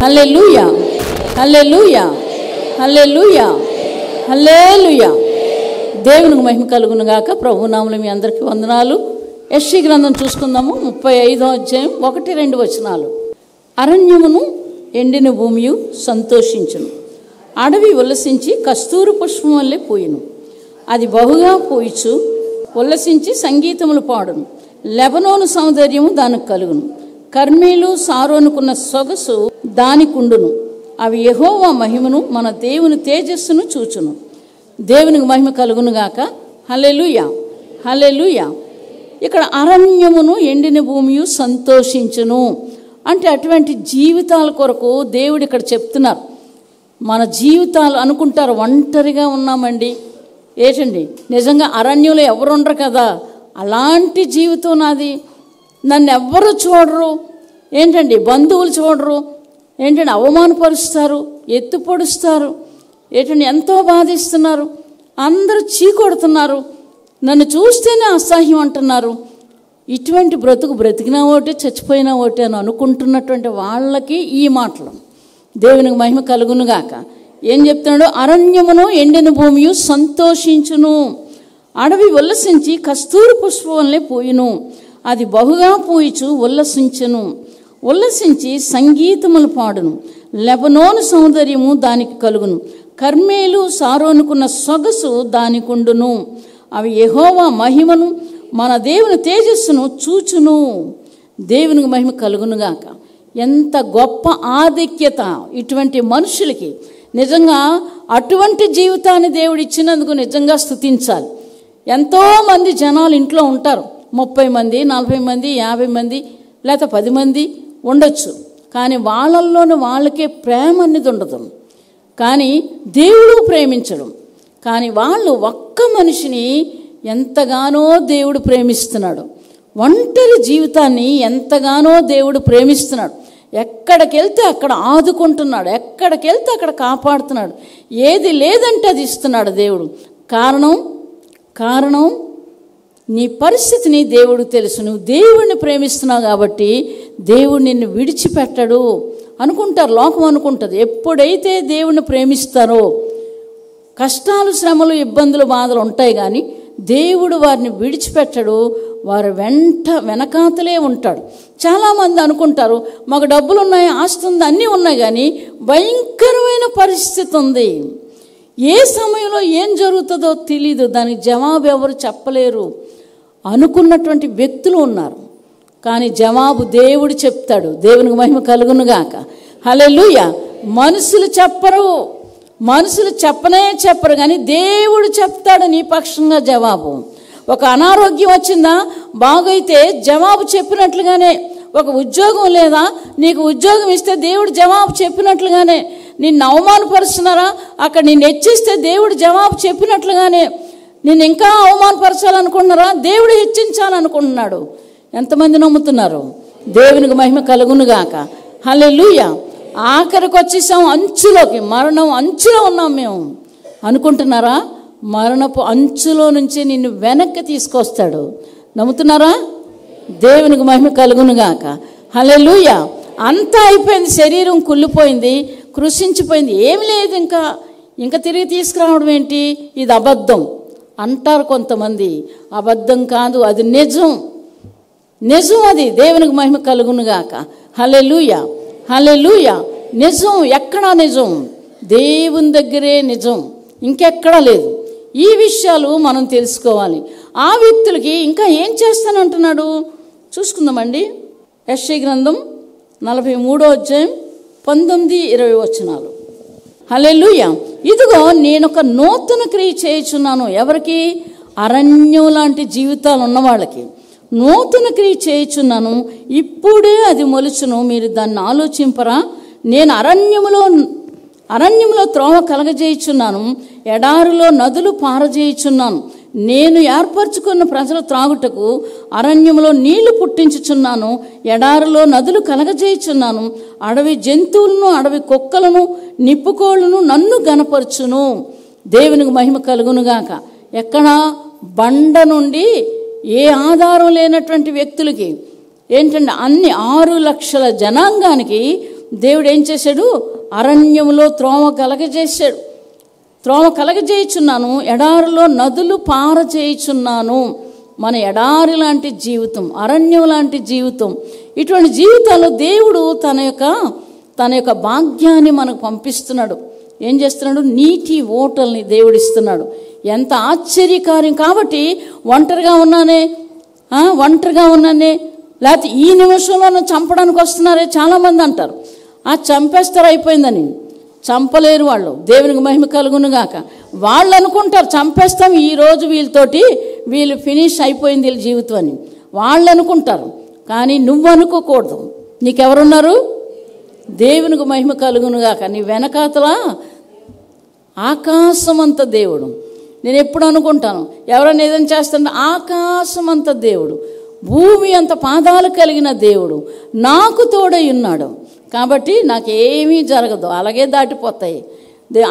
హల్లెలూయా, హల్లెలూయా, హల్లెలూయా, హల్లెలూయా. దేవునికి మహిమ కలుగును గాక. ప్రభునామములో మీ అందరికీ వందనాలు. యెషయా గ్రంథం చూసుకుందాము. 35వ అధ్యాయం 1-2 వచనాలు. అరణ్యమును ఎండిన భూమియు సంతోషించును, అడవి ఉల్లసించి కస్తూరి పుష్పం వల్లే పోయిను. అది బహుగా పోయిచు ఉల్లసించి సంగీతములు పాడును. లెబనోను సౌందర్యము దానికి కలుగును, కర్మేలు సారోనుకున్న సొగసు దానికుండును. అవి యెహోవా మహిమను, మన దేవుని తేజస్సును చూచును. దేవునికి మహిమ కలుగును గాక. హల్లెలూయా, హల్లెలూయా. ఇక్కడ అరణ్యమును ఎండిన భూమియు సంతోషించును అంటే అటువంటి జీవితాల కొరకు దేవుడు ఇక్కడ చెప్తున్నారు. మన జీవితాలు అనుకుంటారు ఒంటరిగా ఉన్నామండి, ఏంటండి నిజంగా అరణ్యంలో ఎవరు ఉండరు కదా, అలాంటి జీవితం నాది, నన్ను ఎవ్వరు చూడరు, ఏంటండి బంధువులు చూడరు, ఏంటంటే అవమానపరుస్తారు, ఎత్తు పొడుస్తారు, ఏంటంటే ఎంతో బాధిస్తున్నారు, అందరూ చీకొడుతున్నారు, నన్ను చూస్తేనే అసహ్యం అంటున్నారు. ఇటువంటి బ్రతికినా ఒకటి చచ్చిపోయినా ఒకటి అని అనుకుంటున్నటువంటి వాళ్ళకి ఈ మాటలు. దేవునికి మహిమ కలుగునుగాక. ఏం చెప్తున్నాడు? అరణ్యమును ఎండిన భూమియు సంతోషించును, అడవి ఉల్లసించి కస్తూరి పుష్పం వల్లే పోయిను. అది బహుగా పోయిచు ఉల్లసించును, ఉల్లసించి సంగీతములు పాడును. లెబనోను సౌందర్యము దానికి కలుగును, కర్మేలు సారోనుకున్న సొగసు దానికుండును. అవి యెహోవా మహిమను, మన దేవుని తేజస్సును చూచును. దేవునికి మహిమ కలుగునుగాక. ఎంత గొప్ప ఆధిక్యత ఇటువంటి మనుషులకి. నిజంగా అటువంటి జీవితాన్ని దేవుడు ఇచ్చినందుకు నిజంగా స్తుతించాలి. ఎంతోమంది జనాలు ఇంట్లో ఉంటారు, 30 మంది, 40 మంది, 50 మంది, లేకపోతే 10 మంది ఉండొచ్చు. కానీ వాళ్ళల్లోనూ వాళ్ళకే ప్రేమ అనేది ఉండదు. కానీ దేవుడు ప్రేమించడం. కానీ వాళ్ళు ఒక్క మనిషిని ఎంతగానో దేవుడు ప్రేమిస్తున్నాడు. ఒంటరి జీవితాన్ని ఎంతగానో దేవుడు ప్రేమిస్తున్నాడు. ఎక్కడికి వెళ్తే అక్కడ ఆదుకుంటున్నాడు, ఎక్కడికి వెళ్తే అక్కడ కాపాడుతున్నాడు. ఏది లేదంటే అది ఇస్తున్నాడు దేవుడు. కారణం నీ పరిస్థితిని దేవుడు తెలుసు. నువ్వు దేవుడిని ప్రేమిస్తున్నావు కాబట్టి దేవుడు నిన్ను విడిచిపెట్టడు అనుకుంటారు, లోకం అనుకుంటుంది. ఎప్పుడైతే దేవుడిని ప్రేమిస్తారో కష్టాలు, శ్రమలు, ఇబ్బందులు, బాధలు ఉంటాయి, కానీ దేవుడు వారిని విడిచిపెట్టడు. వారి వెనకాతలే ఉంటాడు. చాలామంది అనుకుంటారు మాకు డబ్బులు ఉన్నాయి, ఆస్తి ఉంది, అన్నీ ఉన్నాయి, కానీ భయంకరమైన పరిస్థితి ఉంది, ఏ సమయంలో ఏం జరుగుతుందో తెలీదు, దానికి జవాబు ఎవరు చెప్పలేరు అనుకున్నటువంటి వ్యక్తులు ఉన్నారు. కానీ జవాబు దేవుడు చెప్తాడు. దేవునికి మహిమ కలుగునుగాక. హల్లెలూయా. మనుషులు చెప్పరు, కానీ దేవుడు చెప్తాడు నీ పక్షంగా జవాబు. ఒక అనారోగ్యం వచ్చిందా, బాగైతే జవాబు చెప్పినట్లుగానే. ఒక ఉద్యోగం లేదా, నీకు ఉద్యోగం ఇస్తే దేవుడు జవాబు చెప్పినట్లుగానే. నిన్ను అవమానపరుస్తున్నారా, అక్కడ నిన్ను హెచ్చిస్తే దేవుడు జవాబు చెప్పినట్లుగానే. నిన్ను ఇంకా అవమానపరచాలనుకుంటున్నారా, దేవుడు హెచ్చించాలనుకుంటున్నాడు. ఎంతమంది నమ్ముతున్నారు? దేవునికి మహిమ కలుగునుగాక. హల్లెలూయా. ఆఖరికి వచ్చేసాం అంచులోకి, మరణం అంచులో ఉన్నాం మేము అనుకుంటున్నారా? మరణపు అంచులో నుంచి నిన్ను వెనక్కి తీసుకొస్తాడు. నమ్ముతున్నారా? దేవునికి మహిమ కలుగునుగాక. హల్లెలూయా. అంతా అయిపోయింది, శరీరం కుళ్ళిపోయింది, కృషించిపోయింది, ఏమి లేదు, ఇంకా తిరిగి తీసుకురావడం ఏంటి, ఇది అబద్ధం అంటారు కొంతమంది. అబద్ధం కాదు, అది నిజం అది. దేవునికి మహిమ కలుగునుగాక. హల్లెలూయా, హల్లెలూయా. నిజం. ఎక్కడా నిజం? దేవుని దగ్గరే నిజం, ఇంకెక్కడా లేదు. ఈ విషయాలు మనం తెలుసుకోవాలి. ఆ వ్యక్తులకి ఇంకా ఏం చేస్తానంటున్నాడు చూసుకుందామండి. యెషయా గ్రంథం 43వ అధ్యాయం 19-20 వచనాలు. హల్లెలూయా. ఇదిగో నేనొక నూతన క్రియ చేయుచున్నాను. ఎవరికి? అరణ్యం లాంటి జీవితాలు ఉన్న వాళ్ళకి నూతన క్రియ చేయుచున్నాను, ఇప్పుడే అది మొలుచును, మీరు దాన్ని ఆలోచింపరా? నేను అరణ్యములో త్రోవ కలగజేయుచున్నాను, ఎడారిలో నదులు పారజేయుచున్నాను. నేను ఏర్పరచుకున్న ప్రజలు త్రాగుటకు అరణ్యములో నీళ్లు పుట్టించుచున్నాను, ఎడారిలో నదులు కలగజేయుచున్నాను. అడవి జంతువులను, అడవి కుక్కలను, నిప్పుకోళ్లను నన్ను గనపరచును. దేవునికి మహిమ కలుగునుగాక. ఎక్కడ? బండ నుండి ఏ ఆధారం లేనటువంటి వ్యక్తులకి ఏంటంటే అన్ని 6 లక్షల జనాంగానికి దేవుడు ఏం చేశాడు? అరణ్యంలో త్రోవ కలగజేశాడు. త్రోవ కలగజేయుచున్నాను, ఎడారిలో నదులు పారజేయుచున్నాను. మన ఎడారి లాంటి జీవితం, అరణ్యం లాంటి జీవితం, ఇటువంటి జీవితాల్లో దేవుడు తన యొక్క భాగ్యాన్ని మనకు పంపిస్తున్నాడు. ఏం చేస్తున్నాడు? నీటి ఓటల్ని దేవుడు ఇస్తున్నాడు. ఎంత ఆశ్చర్యకార్యం. కాబట్టి ఒంటరిగా ఉన్నానే లేకపోతే ఈ నిమిషంలో నన్ను చంపడానికి వస్తున్నారే చాలామంది అంటారు. చంపేస్తారు అయిపోయిందని. చంపలేరు వాళ్ళు. దేవునికి మహిమ కలుగునుగాక. వాళ్ళు అనుకుంటారు చంపేస్తాం ఈరోజు, వీళ్ళు ఫినిష్ అయిపోయింది వీళ్ళ జీవితం అని వాళ్ళు అనుకుంటారు. కానీ నువ్వు అనుకోకూడదు. నీకెవరున్నారు? దేవునికి మహిమ కలుగునుగాక. నీ వెనకాతల ఆకాశమంత దేవుడు. నేను ఎప్పుడు అనుకుంటాను, ఎవరైనా ఏదైనా చేస్తుంటే ఆకాశమంత దేవుడు, భూమి అంత పాదాలు కలిగిన దేవుడు నాకు తోడై ఉన్నాడు. కాబట్టి నాకేమీ జరగదు, అలాగే దాటిపోతాయి.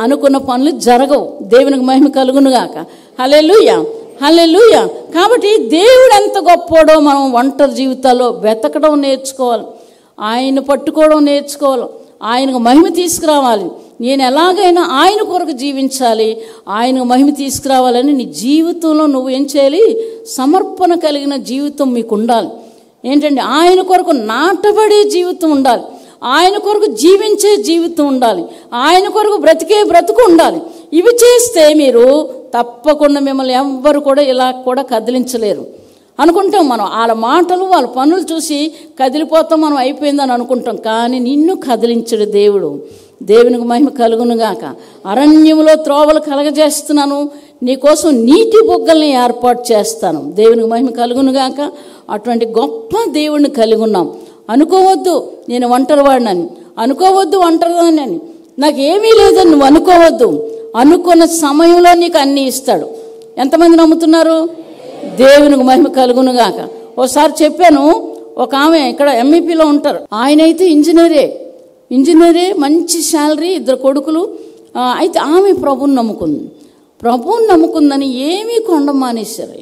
అనుకున్న పనులు జరగవు. దేవునికి మహిమ కలుగునుగాక. హల్లెలూయా, హల్లెలూయా. కాబట్టి దేవుడు ఎంత గొప్పోడో మనం ఒంటరి జీవితాల్లో వెతకడం నేర్చుకోవాలి. ఆయన పట్టుకోవడం నేర్చుకోవాలి. ఆయనకు మహిమ తీసుకురావాలి. నేను ఎలాగైనా ఆయన కొరకు జీవించాలి, ఆయనకు మహిమ తీసుకురావాలని నీ జీవితంలో నువ్వు ఏం చేయాలి? సమర్పణ కలిగిన జీవితం మీకు ఉండాలి. ఏంటంటే ఆయన కొరకు నాటబడే జీవితం ఉండాలి, ఆయన కొరకు జీవించే జీవితం ఉండాలి, ఆయన కొరకు బ్రతికే బ్రతుకు ఉండాలి. ఇవి చేస్తే మీరు తప్పకుండా మిమ్మల్ని ఎవ్వరు కూడా ఇలా కూడా కదిలించలేరు. అనుకుంటాం మనం, వాళ్ళ మాటలు వాళ్ళ పనులు చూసి కదిలిపోతాం, మనం అయిపోయిందని అనుకుంటాం. కానీ నిన్ను కదిలించడు దేవుడు. దేవునికి మహిమ కలుగునుగాక. అరణ్యంలో త్రోవలు కలగజేస్తున్నాను, నీకోసం నీటి బొగ్గల్ని ఏర్పాటు చేస్తాను. దేవునికి మహిమ కలుగునుగాక. అటువంటి గొప్ప దేవుడిని కలిగి ఉన్నాం. అనుకోవద్దు నేను ఒంటరివాడినని, అనుకోవద్దు ఒంటరిదాన్ని అని, నాకేమీ లేదని నువ్వు అనుకోవద్దు. అనుకున్న సమయంలో నీకు అన్నీ ఇస్తాడు. ఎంతమంది నమ్ముతున్నారు? దేవునికి మహిమ కలుగునుగాక. ఓసారి చెప్పాను, ఒక ఆమె ఇక్కడ ఎంఈపీలో ఉంటారు, ఆయన అయితే ఇంజనీరే, మంచి శాలరీ, 2 కొడుకులు. అయితే ఆమె ప్రభువుని నమ్ముకుందని ఏమీ కొండ మానేశారు.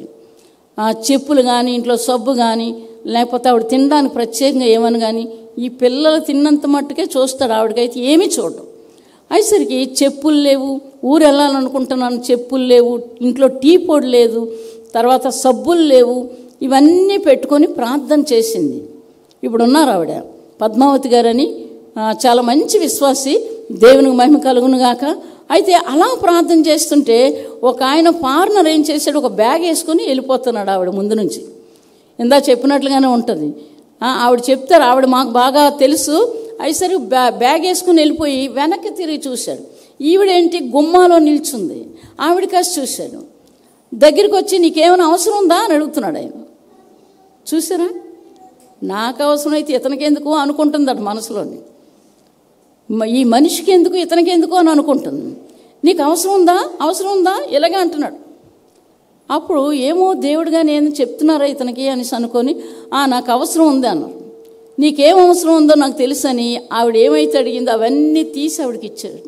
చెప్పులు కానీ, ఇంట్లో సబ్బు కానీ, లేకపోతే ఆవిడ తినడానికి ప్రత్యేకంగా ఏమని కానీ, ఈ పిల్లలు తిన్నంత మట్టుకే చూస్తాడు, ఆవిడకైతే ఏమీ చూడడం. అయ్యేసరికి చెప్పులు లేవు, ఊరు వెళ్ళాలనుకుంటున్నాను, చెప్పులు లేవు, ఇంట్లో టీ పొడి లేదు, తర్వాత సబ్బులు లేవు, ఇవన్నీ పెట్టుకొని ప్రార్థన చేసింది. ఇప్పుడు ఉన్నారు ఆవిడ, పద్మావతి గారని, చాలా మంచి విశ్వాసి. దేవునికి మహిమ కలుగునుగాక. అయితే అలా ప్రార్థన చేస్తుంటే ఒక ఆయన పార్ట్నర్ ఏం చేశాడు, ఒక బ్యాగ్ వేసుకొని వెళ్ళిపోతున్నాడు ఆవిడ ముందు నుంచి. ఇందా చెప్పినట్లుగానే ఉంటుంది. ఆవిడ చెప్తారు, ఆవిడ మాకు బాగా తెలుసు. అయిసరి బ్యాగ్ వేసుకుని వెళ్ళిపోయి వెనక్కి తిరిగి చూశాడు. ఈవిడేంటి గుమ్మాలో నిల్చుంది. ఆవిడ కాసి చూశాడు. దగ్గరికి వచ్చి నీకేమైనా అవసరం ఉందా అని అడుగుతున్నాడు ఆయన. చూసారా, నాకు అవసరం అయితే ఇతనికి ఎందుకు అనుకుంటుందట మనసులోని. ఈ మనిషికి ఎందుకు, ఇతనికి ఎందుకు అని అనుకుంటుంది. నీకు అవసరం ఉందా ఇలాగే అంటున్నాడు. అప్పుడు ఏమో దేవుడుగా నేను చెప్తున్నారా ఇతనికి అనేసి అనుకొని, నాకు అవసరం ఉంది అన్నారు. నీకేం అవసరం ఉందో నాకు తెలుసని ఆవిడ ఏమైతే అడిగిందో అవన్నీ తీసి ఆవిడకి ఇచ్చాడు.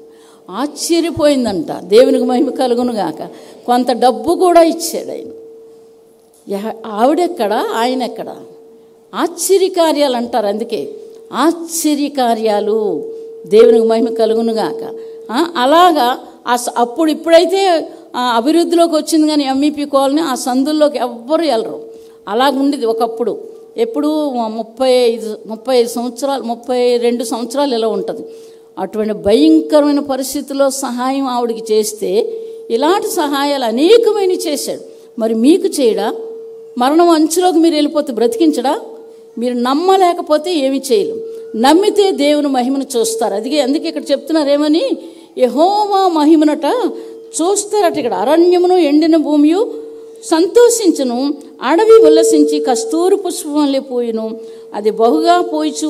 ఆశ్చర్యపోయిందంట. దేవునికి మహిమ కలుగునుగాక. కొంత డబ్బు కూడా ఇచ్చాడు ఆయన. ఆవిడెక్కడ, ఆయన ఎక్కడ? ఆశ్చర్యకార్యాలు అంటారు. అందుకే ఆశ్చర్యకార్యాలు. దేవునికి మహిమ కలుగునుగాక. అలాగా ఇప్పుడైతే అభివృద్ధిలోకి వచ్చింది, కానీ ఎంఈపీ కాలనీ ఆ సందుల్లోకి ఎవ్వరు వెళ్ళరు. అలాగుండేది ఒకప్పుడు. ఎప్పుడు 32 సంవత్సరాలు ఇలా ఉంటుంది. అటువంటి భయంకరమైన పరిస్థితుల్లో సహాయం ఆవిడికి చేస్తే, ఇలాంటి సహాయాలు అనేకమైన చేశాడు. మరి మీకు చేయడా? మరణం అంచులోకి మీరు వెళ్ళిపోతే బ్రతికించడా? మీరు నమ్మలేకపోతే ఏమి చేయలేం. నమ్మితే దేవుని మహిమను చూస్తారు. అందుకే ఇక్కడ చెప్తున్నారు ఏమని, యెహోవా మహిమనట చూస్తారట. ఇక్కడ అరణ్యమును ఎండిన భూమియు సంతోషించును, అడవి ఉల్లసించి కస్తూరి పుష్పం వల్లే పోయిను, అది బహుగా పోయిచు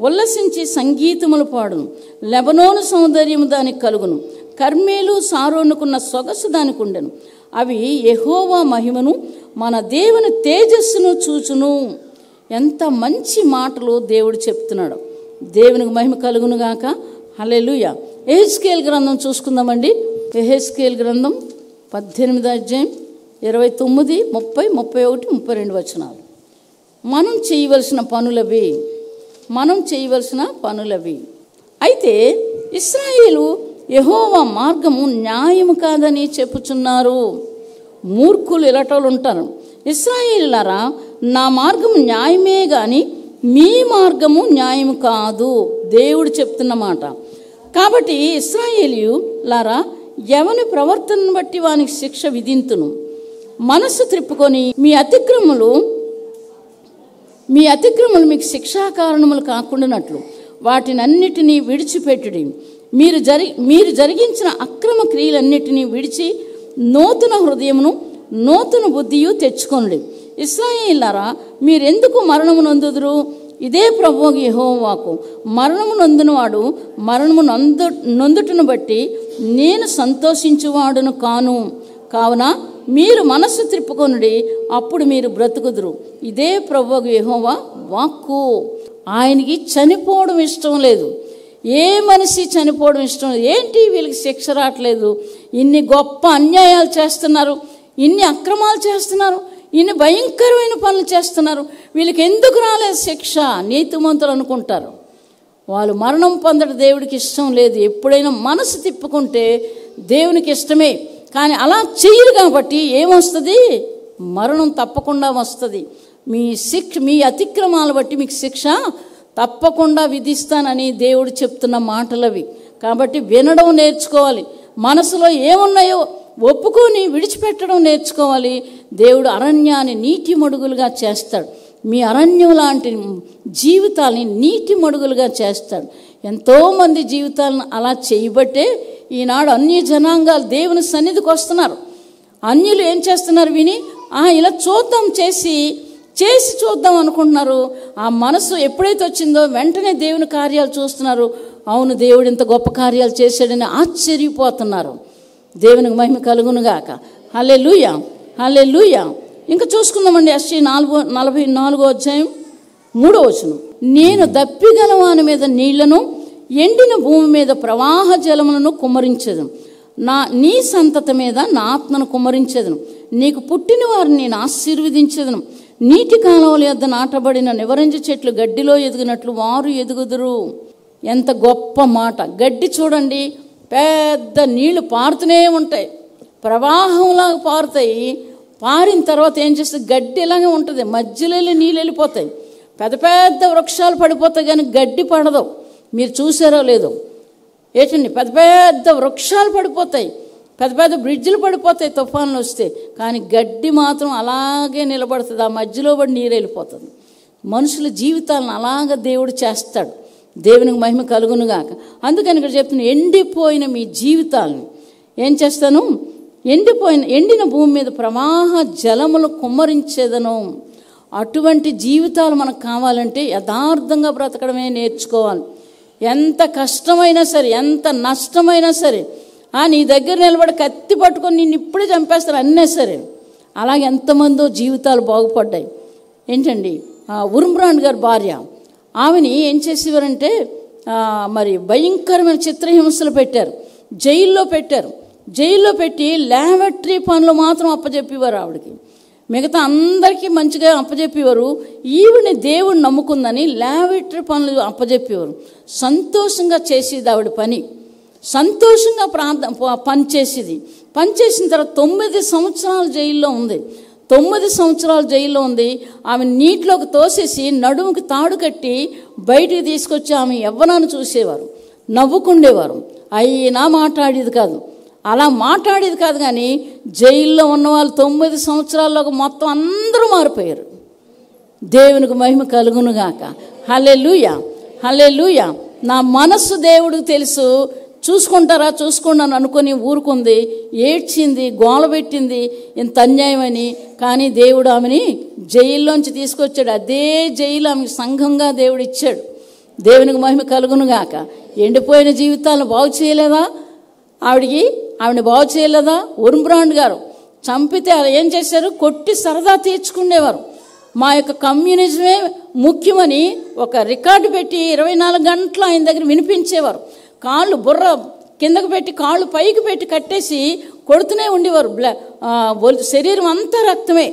ఉల్లసించి సంగీతములు పాడును. లెబనోను సౌందర్యము దానికి కలుగును, కర్మేలు సారోనుకున్న సొగసు దానికి ఉండెను. అవి యెహోవా మహిమను, మన దేవుని తేజస్సును చూచును. ఎంత మంచి మాటలు దేవుడు చెప్తున్నాడు. దేవునికి మహిమ కలుగునుగాక. హల్లెలూయా. యెహెజ్కేలు గ్రంథం చూసుకుందామండి. యెహెజ్కేలు గ్రంథం 18వ అధ్యాయం 29, 30, 31, 32 వచనాలు. మనం చేయవలసిన పనులవి. మనం చేయవలసిన పనులవి. అయితే ఇశ్రాయేలు యెహోవా మార్గము న్యాయము కాదని చెప్పుచున్నారు. మూర్ఖులు ఇలాటోళ్ళు ఉంటారు. ఇశ్రాయేలులారా, నా మార్గము న్యాయమే గాని మీ మార్గము న్యాయము కాదు, దేవుడు చెప్తున్న మాట. కాబట్టి ఇశ్రాయేలీయులారా, ఎవని ప్రవర్తనను బట్టి వానికి శిక్ష విధింతును. మనస్సు త్రిప్పుకొని మీ అతిక్రమములు మీకు శిక్షా కారణములు కాకుండానట్లు వాటినన్నిటినీ విడిచిపెట్టుడి. మీరు జరిగించిన అక్రమ క్రియలన్నిటినీ విడిచి నూతన హృదయమును నూతన బుద్ధియు తెచ్చుకొనుడి. ఇశ్రాయేలులారా, మీరెందుకు మరణము నొందుదురు? ఇదే ప్రభువు యెహోవాకు. మరణము నొందునవాడు మరణము నొందుటను బట్టి నేను సంతోషించువాడును కాను. కావున మీరు మనస్సు త్రిప్పుకొనుడి, అప్పుడు మీరు బ్రతుకుదురు. ఇదే ప్రభువు యెహోవా వాక్కు. ఆయనకి చనిపోవడం ఇష్టం లేదు. ఏ మనిషి చనిపోవడం ఇష్టం లేదు. ఏంటి వీళ్ళకి శిక్ష రావట్లేదు? ఇన్ని గొప్ప అన్యాయాలు చేస్తున్నారు, ఇన్ని అక్రమాలు చేస్తున్నారు, ఇన్ని భయంకరమైన పనులు చేస్తున్నారు, వీళ్ళకి ఎందుకు రాలేదు శిక్ష? నీతిమంతులు అనుకుంటారు. వాళ్ళు మరణం పొందడం దేవుడికి ఇష్టం లేదు. ఎప్పుడైనా మనసు తిప్పుకుంటే దేవునికి ఇష్టమే. కానీ అలా చెయ్యరు కాబట్టి ఏమొస్తుంది? మరణం తప్పకుండా వస్తుంది. మీ అతిక్రమాలు బట్టి మీకు శిక్ష తప్పకుండా విధిస్తానని దేవుడు చెప్తున్న మాటలవి. కాబట్టి వినడం నేర్చుకోవాలి. మనసులో ఏమున్నాయో ఒప్పుకొని విడిచిపెట్టడం నేర్చుకోవాలి. దేవుడు అరణ్యాన్ని నీటి మడుగులుగా చేస్తాడు. మీ అరణ్యం లాంటి జీవితాల్ని నీటి మడుగులుగా చేస్తాడు. ఎంతోమంది జీవితాలను అలా చేయబట్టే ఈనాడు అన్య జనాంగాలు దేవుని సన్నిధికి వస్తున్నారు. అన్యులు ఏం చేస్తున్నారు? విని ఇలా చూద్దాం, చేసి చూద్దాం అనుకుంటున్నారు. ఆ మనసు ఎప్పుడైతే వచ్చిందో వెంటనే దేవుని కార్యాలు చూస్తున్నారు. అవును, దేవుడు ఇంత గొప్ప కార్యాలు చేశాడని ఆశ్చర్యపోతున్నారు. దేవునికి మహిమ కలుగునుగాక. హల్లెలూయా, హల్లెలూయా. ఇంకా చూసుకుందామండి. యెషయా 44:3. నేను దప్పిగల వాని మీద నీళ్లను, ఎండిన భూమి మీద ప్రవాహ జలములను కుమ్మరించెదను. నీ సంతతి మీద నా ఆత్మను కుమ్మరించెదను. నీకు పుట్టిన వారిని నేను ఆశీర్వదించెదను. నీటి కాలువల యొద్ద నాటబడిన నివరంజ చెట్లు గడ్డిలో ఎదిగినట్లు వారు ఎదుగుదురు. ఎంత గొప్ప మాట! గడ్డి చూడండి, పెద్ద నీళ్లు పారుతూనే ఉంటాయి, ప్రవాహంలాగా పారుతాయి. పారిన తర్వాత ఏం చేస్తుంది? గడ్డి ఇలాగే ఉంటుంది, మధ్యలో నీళ్ళు వెళ్ళిపోతాయి. పెద్ద పెద్ద వృక్షాలు పడిపోతాయి కానీ గడ్డి పడదు. మీరు చూసారో లేదో ఏంటండి? పెద్ద పెద్ద వృక్షాలు పడిపోతాయి, పెద్ద పెద్ద బ్రిడ్జిలు పడిపోతాయి తుఫాన్లు వస్తే. కానీ గడ్డి మాత్రం అలాగే నిలబడుతుంది, ఆ మధ్యలో పడి నీరు వెళ్ళిపోతుంది. మనుషుల జీవితాలను అలాగ దేవుడు చేస్తాడు. దేవునికి మహిమ కలుగునుగాక. అందుకని ఇక్కడ చెప్తున్నా, ఎండిపోయిన మీ జీవితాలను ఏం చేస్తాను? ఎండిన భూమి మీద ప్రవాహ జలములు కుమ్మరించేదను. అటువంటి జీవితాలు మనకు కావాలంటే యథార్థంగా బ్రతకడమే నేర్చుకోవాలి. ఎంత కష్టమైనా సరే, ఎంత నష్టమైనా సరే, నీ దగ్గర నిలబడి కత్తి పట్టుకొని నిన్ను ఇప్పుడే చంపేస్తారు అన్నీ సరే. అలాగే ఎంతమందో జీవితాలు బాగుపడ్డాయి. ఏంటండి, ఉర్మ్రాండ్ గారి భార్య, ఆమెని ఏం చేసేవారంటే మరి భయంకరమైన చిత్రహింసలు పెట్టారు, జైల్లో పెట్టి ల్యాబరేటరీ పనులు మాత్రం అప్పచెప్పేవారు ఆవిడకి. మిగతా అందరికీ మంచిగా అప్పచెప్పేవారు. ఈవిని దేవుడు నమ్ముకుందని ల్యాబరేటరీ పనులు అప్పచెప్పేవారు. సంతోషంగా చేసేది ఆవిడ పని, సంతోషంగా పనిచేసేది. పనిచేసిన తర్వాత 9 సంవత్సరాలు జైల్లో ఉంది. 9 సంవత్సరాలు జైల్లో ఉంది. ఆమె నీటిలోకి తోసేసి నడుముకి తాడు కట్టి బయటికి తీసుకొచ్చి ఆమె యవ్వనాన్ని చూసేవారు, నవ్వుకుండేవారు. అయినా మాట్లాడేది కాదు, అలా మాట్లాడేది కాదు. కానీ జైల్లో ఉన్న వాళ్ళు 9 సంవత్సరాల్లోకి మొత్తం అందరూ మారిపోయారు. దేవునికి మహిమ కలుగునుగాక. హల్లెలూయా, హల్లెలూయా. నా మనస్సు దేవుడికి తెలుసు, చూసుకుంటాను అనుకొని ఊరుకుంది, ఏడ్చింది, గోల పెట్టింది ఇంత అన్యాయమని. కానీ దేవుడు ఆమెని జైల్లోంచి తీసుకొచ్చాడు. అదే జైలు ఆమెకి సంఘంగా దేవుడు ఇచ్చాడు. దేవునికి మహిమ కలుగునుగాక. ఎండిపోయిన జీవితాలను బాగు చేయలేదా? ఆవిడని బాగు చేయలేదా? ఉర్మ్రాండ్ గారు చంపితే ఏం చేశారు? కొట్టి సరదా తీర్చుకునేవారు. మా యొక్క కమ్యూనిజమే ముఖ్యమని ఒక రికార్డు పెట్టి 24 గంటలు ఆయన దగ్గర వినిపించేవారు. కాళ్ళు బుర్ర కిందకు పెట్టి కాళ్ళు పైకి పెట్టి కట్టేసి కొడుతూనే ఉండేవారు. శరీరం అంతా రక్తమే.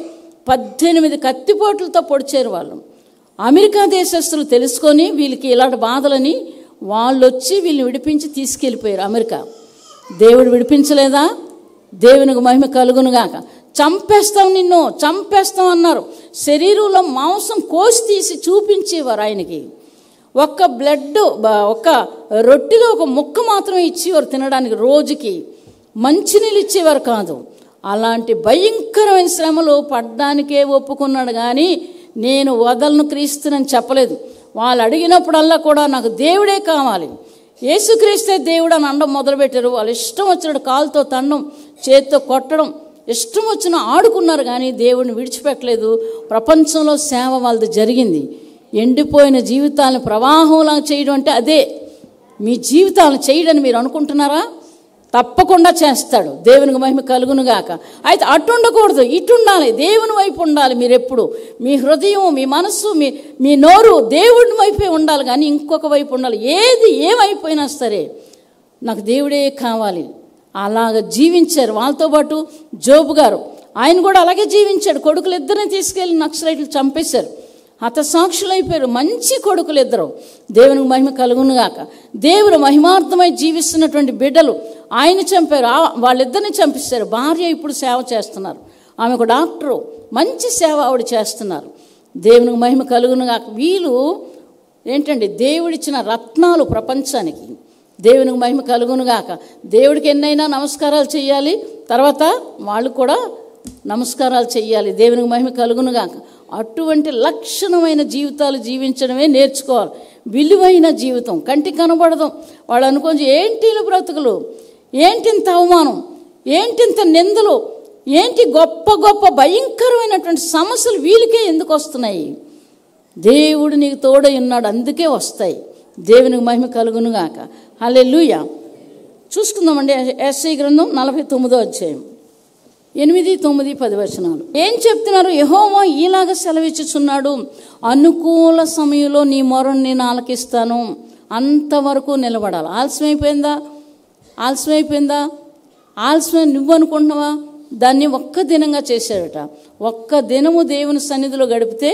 18 కత్తిపోట్లతో పొడిచారు వాళ్ళు. అమెరికా దేశస్తులు తెలుసుకొని వీళ్ళకి ఇలాంటి బాధలని వాళ్ళు వచ్చి వీళ్ళని విడిపించి తీసుకెళ్ళిపోయారు అమెరికా. దేవుడు విడిపించలేదా? దేవునికి మహిమ కలుగునుగాక. చంపేస్తాం, నిన్ను చంపేస్తాం అన్నారు. శరీరంలో మాంసం కోసి తీసి చూపించేవారు ఆయనకి. ఒక్క రొట్టెలో ఒక ముక్క మాత్రం ఇచ్చేవారు తినడానికి, రోజుకి మంచినీళ్ళు ఇచ్చేవారు కాదు. అలాంటి భయంకరమైన శ్రమలు పడ్డానికే ఒప్పుకున్నాడు కానీ నేను వదలను క్రీస్తునని చెప్పలేదు. వాళ్ళు అడిగినప్పుడల్లా కూడా నాకు దేవుడే కావాలి, యేసుక్రీస్తే దేవుడు అని అనడం మొదలుపెట్టారు. వాళ్ళు ఇష్టం వచ్చినట్టు కాలుతో తన్నడం, చేతితో కొట్టడం, ఇష్టం వచ్చిన ఆడుకున్నారు కానీ దేవుడిని విడిచిపెట్టలేదు. ప్రపంచంలో సేవ వాళ్ళది జరిగింది. ఎండిపోయిన జీవితాలను ప్రవాహంలా చేయడం అంటే అదే. మీ జీవితాలను చేయడని మీరు అనుకుంటున్నారా? తప్పకుండా చేస్తాడు. దేవునికి మహిమ కలుగునుగాక. అయితే అటు ఉండకూడదు, ఇటు ఉండాలి, దేవుని వైపు ఉండాలి. మీరు ఎప్పుడు మీ హృదయం, మీ మనస్సు, మీ నోరు దేవుడి వైపే ఉండాలి కానీ ఇంకొక వైపు ఉండాలి. ఏమైపోయినా సరే నాకు దేవుడే కావాలి. అలాగ జీవించారు. వాళ్ళతో పాటు జోబు గారు, ఆయన కూడా అలాగే జీవించాడు. కొడుకులు ఇద్దరిని తీసుకెళ్ళి నక్సలైట్లు చంపేశారు, హతసాక్షులైపోయారు. మంచి కొడుకులు ఇద్దరు. దేవునికి మహిమ కలుగునుగాక. దేవుడు మహిమార్థమై జీవిస్తున్నటువంటి బిడ్డలు ఆయన చంపారు, వాళ్ళిద్దరిని చంపిస్తారు. భార్య ఇప్పుడు సేవ చేస్తున్నారు, ఆమె ఒక డాక్టరు, మంచి సేవ ఆవిడ చేస్తున్నారు. దేవునికి మహిమ కలుగునుగాక. వీళ్ళు ఏంటండి దేవుడిచ్చిన రత్నాలు ప్రపంచానికి. దేవునికి మహిమ కలుగునుగాక. దేవుడికి ఎన్నైనా నమస్కారాలు చెయ్యాలి, తర్వాత వాళ్ళు కూడా నమస్కారాలు చెయ్యాలి. దేవునికి మహిమ కలుగునుగాక. అటువంటి లక్షణమైన జీవితాలు జీవించడమే నేర్చుకోవాలి. విలువైన జీవితం కంటికి కనబడదాం. వాళ్ళు అనుకోండి ఏంటి బ్రతుకులు, ఏంటింత అవమానం, ఏంటింత నిందలు, ఏంటి గొప్ప గొప్ప భయంకరమైనటువంటి సమస్యలు వీళ్ళకే ఎందుకు వస్తున్నాయి? దేవుడు నీకు తోడై ఉన్నాడు, అందుకే వస్తాయి. దేవునికి మహిమ కలుగునుగాక. హల్లెలూయా. చూసుకుందామండి యెషయా గ్రంథం 49వ అధ్యాయం 8, 9, 10 వచనాలు. ఏం చెప్తున్నారు? యెహోవా ఈలాగా సెలవిచ్చుచున్నాడు, అనుకూల సమయంలో నీ మొరను నేను ఆలకిస్తాను. అంతవరకు నిలబడాలి. ఆలస్యమైపోయిందా? ఆలస్యం నువ్వు అనుకుంటున్నావా? దాన్ని ఒక్క దినంగా చేశాడట. ఒక్క దినము దేవుని సన్నిధిలో గడిపితే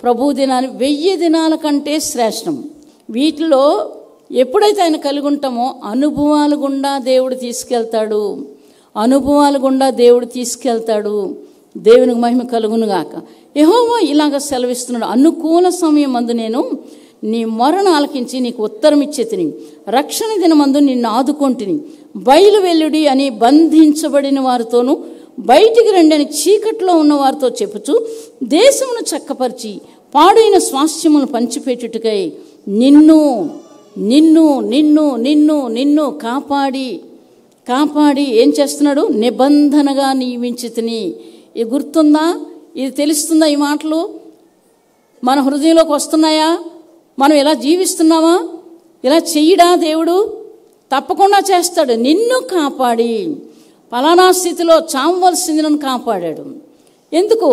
ప్రభు దినాన్ని 1000 దినాల కంటే శ్రేష్టం. వీటిలో ఎప్పుడైతే ఆయన కలిగి ఉంటామో అనుభవాల గుండా దేవుడు తీసుకెళ్తాడు. దేవునికి మహిమ కలుగునుగాక. యెహోవా ఇలాగ సెలవిస్తున్నాడు, అనుకూల సమయం మందు నేను నీ మొరను ఆలకించి నీకు ఉత్తరం ఇచ్చేతిని, రక్షణ దినమందు నిన్ను ఆదుకొంటిని. బయలు వెల్లుడి అని బంధించబడిన వారితోనూ బయటికి రండి అని చీకట్లో ఉన్న వారితో చెప్పుచు దేశమును చక్కపరిచి పాడైన స్వాస్థ్యమును పంచిపెట్టుటకై నిన్ను నిన్ను నిన్ను నిన్ను నిన్ను కాపాడి ఏం చేస్తున్నాడు? నిబంధనగా నియమించితిని. ఇది గుర్తుందా? ఇది తెలుస్తుందా? ఈ మాటలు మన హృదయంలోకి వస్తున్నాయా? మనం ఇలా జీవిస్తున్నామా? ఇలా చెయ్యడా దేవుడు? తప్పకుండా చేస్తాడు. నిన్ను కాపాడి ఫలానా స్థితిలో చావవలసింది నన్ను కాపాడాడు. ఎందుకు?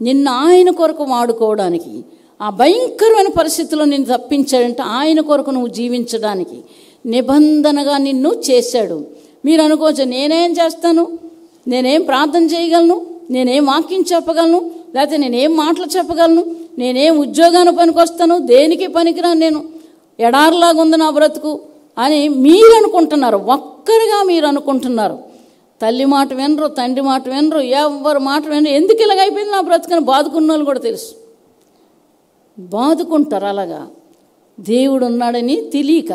నిన్ను ఆయన కొరకు వాడుకోవడానికి. ఆ భయంకరమైన పరిస్థితిలో నిన్ను తప్పించాడంటే ఆయన కొరకు నువ్వు జీవించడానికి నిబంధనగా నిన్ను చేశాడు. మీరు అనుకోవచ్చు, నేనేం చేస్తాను, నేనేం ప్రార్థన చేయగలను, నేనేం వాక్యం చెప్పగలను, లేకపోతే నేనేం మాటలు చెప్పగలను, నేనేం ఉద్యోగాన్ని పనికొస్తాను, దేనికి పనికిరాను, నేను ఎడారిలాగా ఉంది నా బ్రతుకు అని మీరు అనుకుంటున్నారు. ఒక్కరిగా మీరు అనుకుంటున్నారు. తల్లి మాట వినరు, తండ్రి మాట వినరు, ఎవరి మాట వినరు. ఎందుకు ఇలాగైపోయింది నా బ్రతుకని బాదుకున్న వాళ్ళు కూడా తెలుసు, బాదుకుంటారు. అలాగా దేవుడు ఉన్నాడని తెలియక.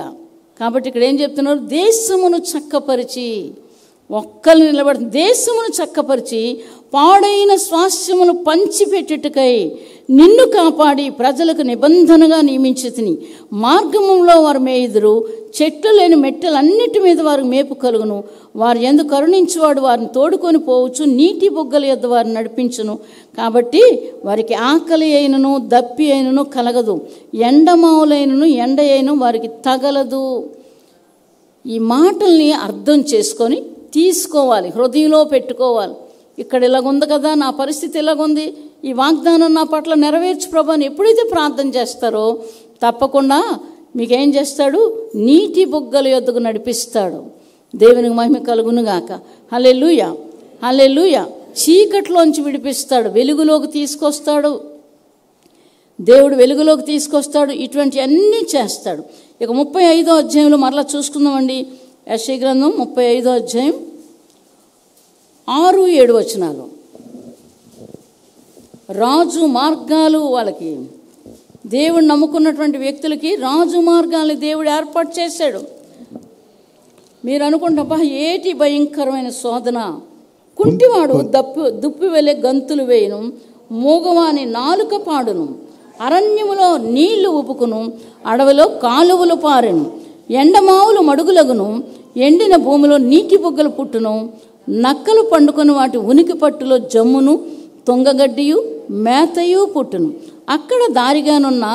కాబట్టి ఇక్కడ ఏం చెప్తున్నారు? దేశమును చక్కపరిచి, ఒక్కరు నిలబడి దేశమును చక్కపరిచి పాడైన స్వాస్థ్యమును పంచిపెట్టుటకై నిన్ను కాపాడి ప్రజలకు నిబంధనగా నియమించితిని. మార్గములో వారు మేయుదురు, చెట్లు లేని మెట్టలన్నిటి మీద వారికి మేపు కలుగును. వారు యందు కరుణించువాడు వారిని తోడుకొని పోవచ్చు, నీటి బొగ్గల యొద్ద వారిని నడిపించును. కాబట్టి వారికి ఆకలి అయినను దప్పి అయినను కలగదు, ఎండమావులైనను ఎండ అయినను వారికి తగలదు. ఈ మాటల్ని అర్థం చేసుకొని తీసుకోవాలి, హృదయంలో పెట్టుకోవాలి. ఇక్కడ ఇలాగుంది కదా, నా పరిస్థితి ఇలాగుంది, ఈ వాగ్దానం నా పట్ల నెరవేర్చు ప్రభు అని ఎప్పుడైతే ప్రార్థన చేస్తారో తప్పకుండా మీకేం చేస్తాడు? నీటి బొగ్గల యొద్దకు నడిపిస్తాడు. దేవునికి మహిమ కలుగునుగాక. హల్లెలూయా, హల్లెలూయా. చీకట్లోంచి విడిపిస్తాడు, వెలుగులోకి తీసుకొస్తాడు. దేవుడు వెలుగులోకి తీసుకొస్తాడు, ఇటువంటి అన్నీ చేస్తాడు. ఇక 35వ అధ్యాయంలో మరలా చూసుకుందామండి. యెషయా గ్రంథం 35వ అధ్యాయం 6-7 వచనాలు. రాజు మార్గాలు, వాళ్ళకి దేవుడు నమ్ముకున్నటువంటి వ్యక్తులకి రాజు మార్గాల్ని దేవుడు ఏర్పాటు చేశాడు. మీరు అనుకుంటా, ఏటి భయంకరమైన శోధన! కుంటివాడు దుప్పి వెలే గంతులు వేయును, మూగవాని నాలుక పాడును, అరణ్యములో నీళ్లు ఉపుకును, అడవిలో కాలువలు పారెను, ఎండమావులు మడుగులగును, ఎండిన భూమిలో నీటి బుగ్గలు పుట్టును, నక్కలు పండుకొని వాటి ఉనికి పట్టులో జమ్మును, తొంగగడ్డియు మేతయు పుట్టును. అక్కడ దారిగానున్న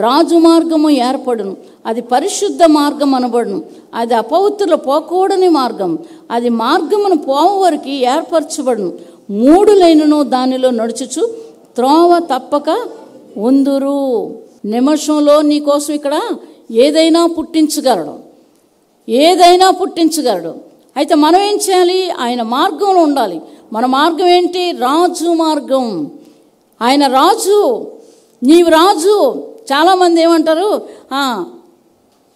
రాజు మార్గము ఏర్పడును, అది పరిశుద్ధ మార్గం అనబడును. అది అపవిత్రులు పోకూడని మార్గం, అది మార్గమును పోవరికి ఏర్పరచబడును. 3 లైనును దానిలో నడుచుచు త్రోవ తప్పక ఉందురు. నిమిషంలో నీకోసం ఇక్కడ ఏదైనా పుట్టించగలడు, ఏదైనా పుట్టించగలడు. అయితే మనం ఏం చేయాలి? ఆయన మార్గంలో ఉండాలి. మన మార్గం ఏంటి? రాజు మార్గం. ఆయన రాజు, నీవు రాజు. చాలామంది ఏమంటారు,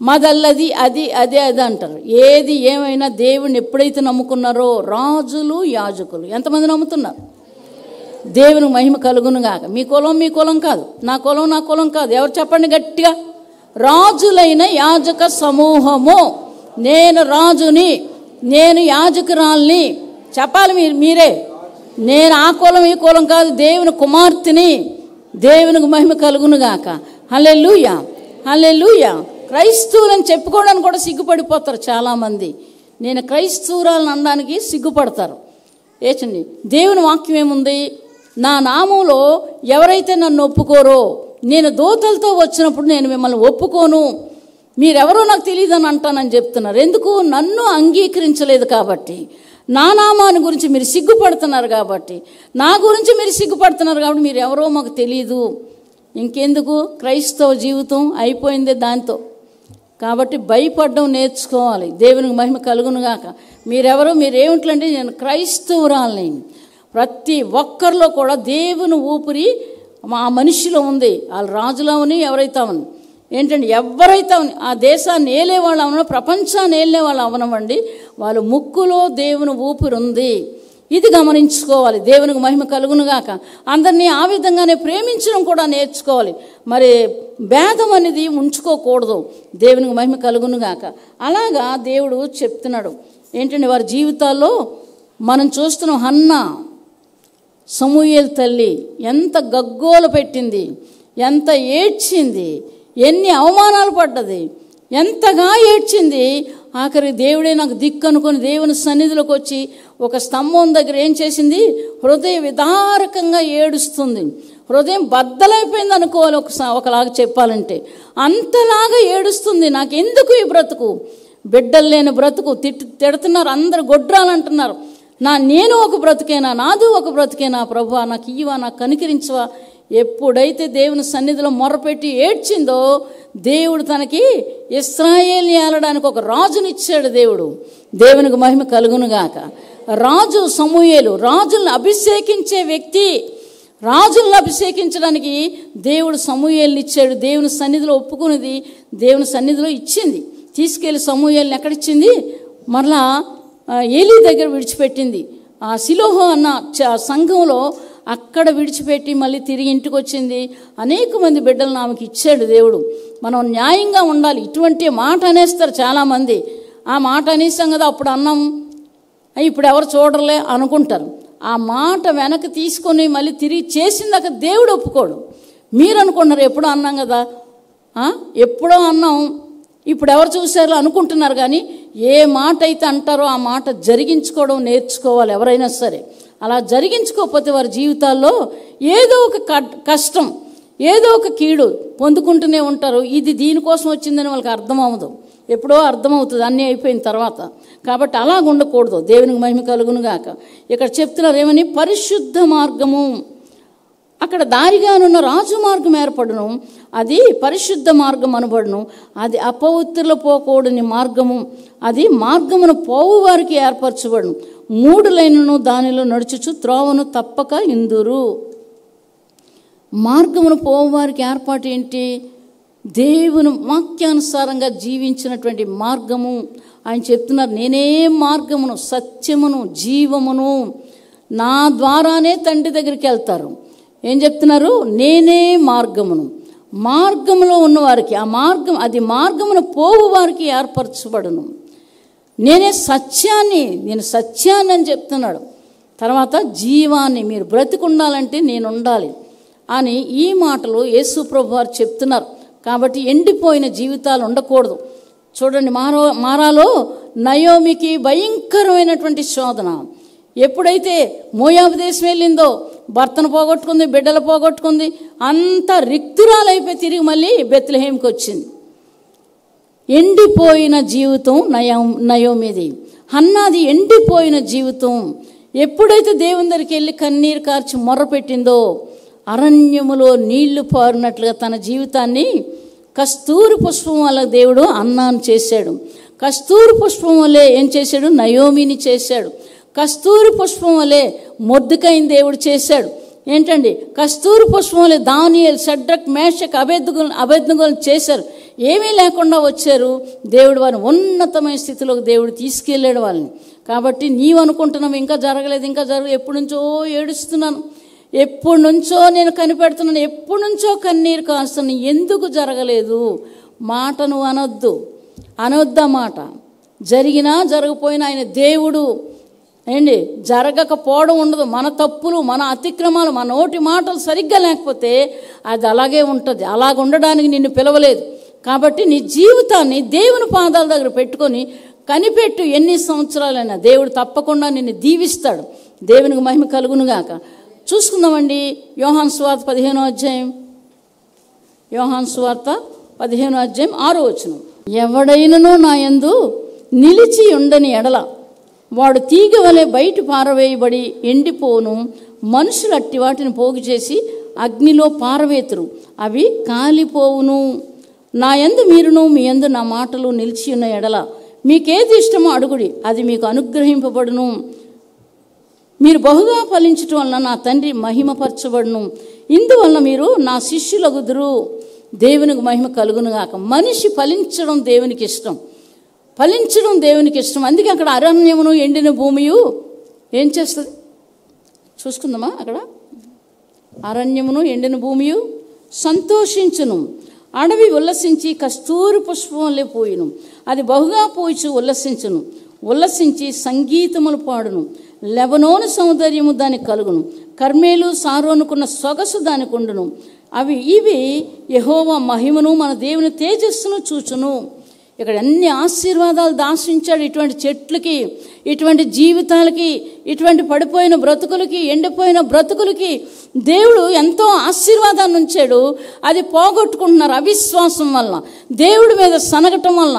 మదల్లది అది అదే అది అంటారు. ఏది ఏమైనా దేవుణ్ణి ఎప్పుడైతే నమ్ముకున్నారో, రాజులు యాజకులు ఎంతమంది నమ్ముతున్నారు? దేవునికి మహిమ కలుగును గాక. మీ కులం కాదు, నా కులం కాదు. ఎవరు చెప్పండి గట్టిగా? రాజులైన యాజక సమూహము. నేను రాజుని, నేను యాజకురాల్ని చెప్పాలి మీరే. నేను ఆ కులం ఈ కులం కాదు, దేవుని కుమార్తెని. దేవునికి మహిమ కలుగును గాక. హల్లెలూయా, హల్లెలూయా. క్రైస్తవులని చెప్పుకోవడానికి కూడా సిగ్గుపడిపోతారు చాలామంది. నేను క్రైస్తవురాలను అనడానికి సిగ్గుపడతారు. ఏచండి, దేవుని వాక్యం ఏముంది? నా నామంలో ఎవరైతే నన్ను ఒప్పుకోరో, నేను దూతలతో వచ్చినప్పుడు నేను మిమ్మల్ని ఒప్పుకోను, మీరెవరో నాకు తెలియదని అంటానని చెప్తున్నారు. ఎందుకు? నన్ను అంగీకరించలేదు కాబట్టి, నా నామాన్ని గురించి మీరు సిగ్గుపడుతున్నారు కాబట్టి, నా గురించి మీరు సిగ్గుపడుతున్నారు కాబట్టి మీరు ఎవరో మాకు తెలియదు. ఇంకెందుకు? క్రైస్తవ జీవితం అయిపోయిందే దాంతో. కాబట్టి భయపడడం నేర్చుకోవాలి. దేవునికి మహిమ కలుగును గాక. మీరెవరో, మీరేమిటంటే నేను క్రైస్తవురాలని. ప్రతి ఒక్కరిలో కూడా దేవుని ఊపిరి ఆ మనిషిలో ఉంది. వాళ్ళు రాజులవని ఎవరైతే అవని ఏంటంటే ఎవరైతే అవని, ఆ దేశాన్ని ఏలే వాళ్ళు అవన, ప్రపంచాన్ని ఏలే వాళ్ళు అవనవండి, వాళ్ళ ముక్కులో దేవుని ఊపిరి ఉంది. ఇది గమనించుకోవాలి. దేవునికి మహిమ కలుగును గాక. అందరినీ ఆ విధంగానే ప్రేమించడం కూడా నేర్చుకోవాలి. మరి భేదం అనేది ఉంచుకోకూడదు. దేవునికి మహిమ కలుగును గాక. అలాగా దేవుడు చెప్తున్నాడు. ఏంటంటే వారి జీవితాల్లో మనం చూస్తున్నాం. హన్నా, సమూయేలు తల్లి ఎంత గగ్గోలు పెట్టింది, ఎంత ఏడ్చింది, ఎన్ని అవమానాలు పడ్డది, ఎంతగా ఏడ్చింది. ఆఖరి దేవుడే నాకు దిక్కు అనుకుని దేవుని సన్నిధిలోకి వచ్చి ఒక స్తంభం దగ్గర ఏం చేసింది? హృదయ విదారకంగా ఏడుస్తుంది. హృదయం బద్దలైపోయింది అనుకోవాలి ఒకలాగా చెప్పాలంటే. అంతలాగా ఏడుస్తుంది. నాకెందుకు ఈ బ్రతుకు? బిడ్డలు లేని బ్రతుకు. తిడుతున్నారు అందరు, గొడ్రాలంటున్నారు. నేను ఒక బ్రతుకేనా? నాదు ఒక బ్రతుకేనా? ప్రభువా నాకు ఇవ్వా, నాకు కనికరించవా? ఎప్పుడైతే దేవుని సన్నిధిలో మొర్రపెట్టి ఏడ్చిందో, దేవుడు తనకి ఇశ్రాయేలుని ఏలడానికి ఒక రాజునిచ్చాడు దేవుడు. దేవునికి మహిమ కలుగునుగాక. రాజు సమూయేలు, రాజులను అభిషేకించే వ్యక్తి. రాజులను అభిషేకించడానికి దేవుడు సమూయేలుని ఇచ్చాడు. దేవుని సన్నిధిలో ఒప్పుకున్నది దేవుని సన్నిధిలో ఇచ్చింది. తీసుకెళ్ళి సమూయేలుని ఎక్కడిచ్చింది? మరలా ఏలీ దగ్గర విడిచిపెట్టింది. ఆ సిలోహు అన్న సంఘంలో అక్కడ విడిచిపెట్టి మళ్ళీ తిరిగి ఇంటికి వచ్చింది. అనేక మంది బిడ్డలను ఆమెకి ఇచ్చాడు దేవుడు. మనం న్యాయంగా ఉండాలి. ఇటువంటి మాట అనేస్తారు చాలామంది. ఆ మాట అనేసాం కదా, అప్పుడు అన్నాం, ఇప్పుడు ఎవరు చూడలే అనుకుంటారు. ఆ మాట వెనక్కి తీసుకొని మళ్ళీ తిరిగి చేసిందాక దేవుడు ఒప్పుకోడు. మీరు అనుకుంటున్నారు ఎప్పుడో అన్నాం కదా, ఎప్పుడో అన్నాం, ఇప్పుడు ఎవరు చూసారో అనుకుంటున్నారు. కానీ ఏ మాట అయితే అంటారో ఆ మాట జరిగించుకోవడం నేర్చుకోవాలి ఎవరైనా సరే. అలా జరిగించుకోకపోతే వారి జీవితాల్లో ఏదో ఒక కష్టం, ఏదో ఒక కీడు పొందుకుంటూనే ఉంటారు. ఇది దీనికోసం వచ్చిందని వాళ్ళకి అర్థమవుదు. ఎప్పుడో అర్థమవుతుంది అన్నీ అయిపోయిన తర్వాత. కాబట్టి అలాగ ఉండకూడదు. దేవునికి మహిమ కలుగునుగాక. ఇక్కడ చెప్తున్నారు ఏమని? పరిశుద్ధ మార్గము. అక్కడ దారిగానున్న రాజు మార్గం ఏర్పడును, అది పరిశుద్ధ మార్గం అనబడును. అది అపవిత్రులు పోకూడని మార్గము, అది మార్గమును పోవు వారికి ఏర్పరచబడును. 3 లైన్లను దానిలో నడుచుచు త్రోవను తప్పక ఇందురు. మార్గమును పోవారికి ఏర్పాటు ఏంటి? దేవుని వాక్యానుసారంగా జీవించినటువంటి మార్గము. ఆయన చెప్తున్నారు, నేనే మార్గమును, సత్యమును, జీవమును, నా ద్వారానే తండ్రి దగ్గరికి వెళ్తారు. ఏం చెప్తున్నారు? నేనే మార్గమును. మార్గంలో ఉన్నవారికి ఆ మార్గం, అది మార్గమును పోవు వారికి ఏర్పరచబడును. నేనే సత్యాన్ని, నేను సత్యాన్ని అని చెప్తున్నాడు. తర్వాత జీవాన్ని, మీరు బ్రతికుండాలంటే నేను ఉండాలి అని ఈ మాటలు యేసు ప్రభు వారు చెప్తున్నారు. కాబట్టి ఎండిపోయిన జీవితాలు ఉండకూడదు. చూడండి, మారాలో నయోమికి భయంకరమైనటువంటి శోధన. ఎప్పుడైతే మోయాబు దేశం వెళ్ళిందో భర్తను పోగొట్టుకుంది, బిడ్డలు పోగొట్టుకుంది, అంతా రిక్తురాలైపోయి తిరిగి మళ్ళీ బెత్లెహేంకి వచ్చింది. ఎండిపోయిన జీవితం నయోమిది. హన్నాది ఎండిపోయిన జీవితం. ఎప్పుడైతే దేవుని దగ్గరికి వెళ్ళి కన్నీరు కార్చి మొర్రపెట్టిందో అరణ్యములో నీళ్లు పారినట్లుగా తన జీవితాన్ని కస్తూరి పుష్పం వల్ల దేవుడు అన్నాను చేశాడు. కస్తూరి పుష్పం వల్లే ఏం చేశాడు? నయోమిని చేశాడు. కస్తూరి పుష్పం వల్లే మొర్దెకైని దేవుడు చేశాడు. ఏంటండి? కస్తూరి పుష్పం వల్లే దానియేలు, షడ్రక్, మేషక్, అబేద్నెగోలను చేశారు. ఏమీ లేకుండా వచ్చారు. దేవుడు వారిని ఉన్నతమైన స్థితిలోకి దేవుడు తీసుకెళ్ళాడు వాళ్ళని. కాబట్టి నీవు అనుకుంటున్నావు ఇంకా జరగలేదు, ఇంకా ఎప్పటి నుంచో ఏడుస్తున్నాను, ఎప్పటి నుంచో నేను కనిపెడుతున్నాను, ఎప్పటి నుంచో కన్నీరు కాస్తున్నాను, ఎందుకు జరగలేదు? మాట నువ్వు అనొద్దా మాట. జరిగినా జరగపోయినా ఆయన దేవుడు. ఏంటి? జరగకపోవడం ఉండదు. మన తప్పులు, మన అతిక్రమాలు, మన నోటి మాటలు సరిగ్గా లేకపోతే అది అలాగే ఉంటుంది. అలాగ ఉండడానికి నిన్ను పిలవలేదు. కాబట్టి నీ జీవితాన్ని దేవుని పాదాల దగ్గర పెట్టుకొని కనిపెట్టు. ఎన్ని సంవత్సరాలైనా దేవుడు తప్పకుండా నిన్ను దీవిస్తాడు. దేవునికి మహిమ కలుగునుగాక. చూసుకుందామండి. యోహాను సువార్త 15వ అధ్యాయం. యోహాను సువార్త 15వ అధ్యాయం 6వ వచనం. ఎవడైనను నా యందు నిలిచి ఉండని ఎడల వాడు తీగ వలె బయట పారవేయబడి ఎండిపోను. మనుషులు అట్టి వాటిని పోగు చేసి అగ్నిలో పారవేతురు, అవి కాలిపోవును. నా యందు మీరును, మీ యందు నా మాటలు నిలిచి ఉన్న ఎడల మీకేది ఇష్టమో అడుగుడి, అది మీకు అనుగ్రహింపబడును. మీరు బహుగా ఫలించటం వలన నా తండ్రి మహిమపరచబడును. ఇందువలన మీరు నా శిష్యులగుదురు. దేవునికి మహిమ కలుగునుగాక. మనిషి ఫలించడం దేవునికి ఇష్టం. ఫలించడం దేవునికి ఇష్టం. అందుకే అక్కడ అరణ్యమును ఎండిన భూమియు ఏం చేస్తుంది? చూసుకుందామా? అక్కడ అరణ్యమును ఎండిన భూమియు సంతోషించును, అడవి ఉల్లసించి కస్తూరి పుష్పం వల్లే పోయిను. అది బహుగా పోయిచు ఉల్లసించును, ఉల్లసించి సంగీతములు పాడును. లెబనోను సౌందర్యము దానికి కలుగును, కర్మేలు సారోనుకున్న సొగసు దానికి ఉండును. ఇవి యెహోవా మహిమను, మన దేవుని తేజస్సును చూచును. ఇక్కడ అన్ని ఆశీర్వాదాలు దాచించాడు ఇటువంటి చెట్లకి, ఇటువంటి జీవితాలకి, ఇటువంటి పడిపోయిన బ్రతుకులకి, ఎండిపోయిన బ్రతుకులకి దేవుడు ఎంతో ఆశీర్వాదాన్ని ఉంచాడు. అది పోగొట్టుకుంటున్నారు అవిశ్వాసం వల్ల, దేవుడి మీద సనగటం వల్ల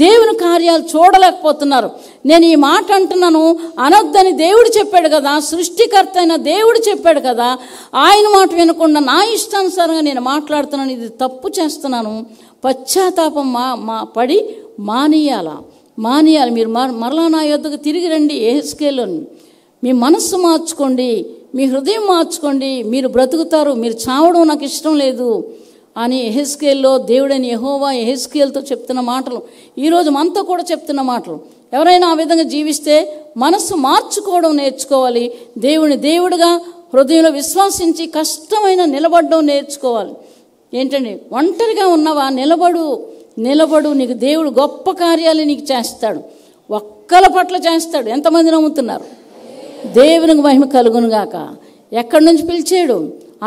దేవుని కార్యాలు చూడలేకపోతున్నారు. నేను ఈ మాట అంటున్నాను, అనొద్దని దేవుడు చెప్పాడు కదా, సృష్టికర్త అయిన దేవుడు చెప్పాడు కదా. ఆయన మాట వినకుండా నా ఇష్టానుసారంగా నేను మాట్లాడుతున్నాను, ఇది తప్పు చేస్తున్నాను. పశ్చాత్తాపం పడి మానేయాలి. మీరు మరలా నా యొద్దకు తిరిగి రండి. యెహెజ్కేలుని మీ మనస్సు మార్చుకోండి, మీ హృదయం మార్చుకోండి, మీరు బ్రతుకుతారు, మీరు చావడం నాకు ఇష్టం లేదు అని యెహెజ్కేల్లో దేవుడైన యెహోవా యెహెజ్కేలుతో చెప్తున్న మాటలు ఈరోజు మనతో కూడా చెప్తున్న మాటలు. ఎవరైనా ఆ విధంగా జీవిస్తే మనస్సు మార్చుకోవడం నేర్చుకోవాలి. దేవుడిగా హృదయంలో విశ్వాసించి కష్టమైన నిలబడడం నేర్చుకోవాలి. ఏంటండి? ఒంటరిగా ఉన్నవా? నిలబడు. నీకు దేవుడు గొప్ప కార్యాలు నీకు చేస్తాడు, ఒక్కల పట్ల చేస్తాడు. ఎంతమంది నమ్ముతున్నారు? దేవునికి మహిమ కలుగునుగాక. ఎక్కడి నుంచి పిలిచాడు?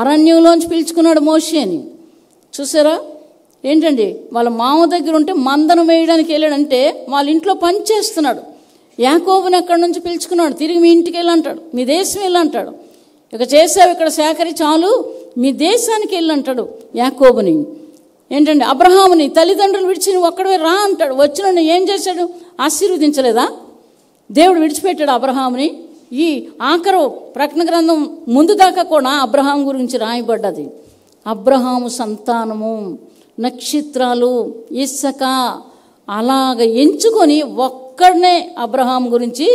అరణ్యంలోంచి పిలుచుకున్నాడు మోషేని. చూసారా? ఏంటండి? వాళ్ళ మామ దగ్గర ఉంటే మందను వేయడానికి వెళ్ళాడంటే వాళ్ళ ఇంట్లో పని చేస్తున్నాడు. యాకోబుని ఎక్కడి నుంచి పిలుచుకున్నాడు? తిరిగి మీ ఇంటికి వెళ్ళంటాడు, మీ దేశం వెళ్ళంటాడు. ఇక చేసావు, ఇక్కడ సేకరి చాలు, మీ దేశానికి వెళ్ళంటాడు యాకోబుని. ఏంటండి? అబ్రహాముని తల్లిదండ్రులు విడిచి నువ్వు ఒక్కడే రా అంటాడు. వచ్చిన ఏం చేశాడు? ఆశీర్వదించలేదా? దేవుడు విడిచిపెట్టాడు అబ్రహాముని. ఈ ఆఖరు ప్రకటన గ్రంథం ముందు దాకా కూడా అబ్రహాం గురించి రాయబడ్డది. అబ్రహాము సంతానము, నక్షత్రాలు, ఇస్సక అలాగ ఎంచుకొని ఒక్కడనే అబ్రహాం గురించి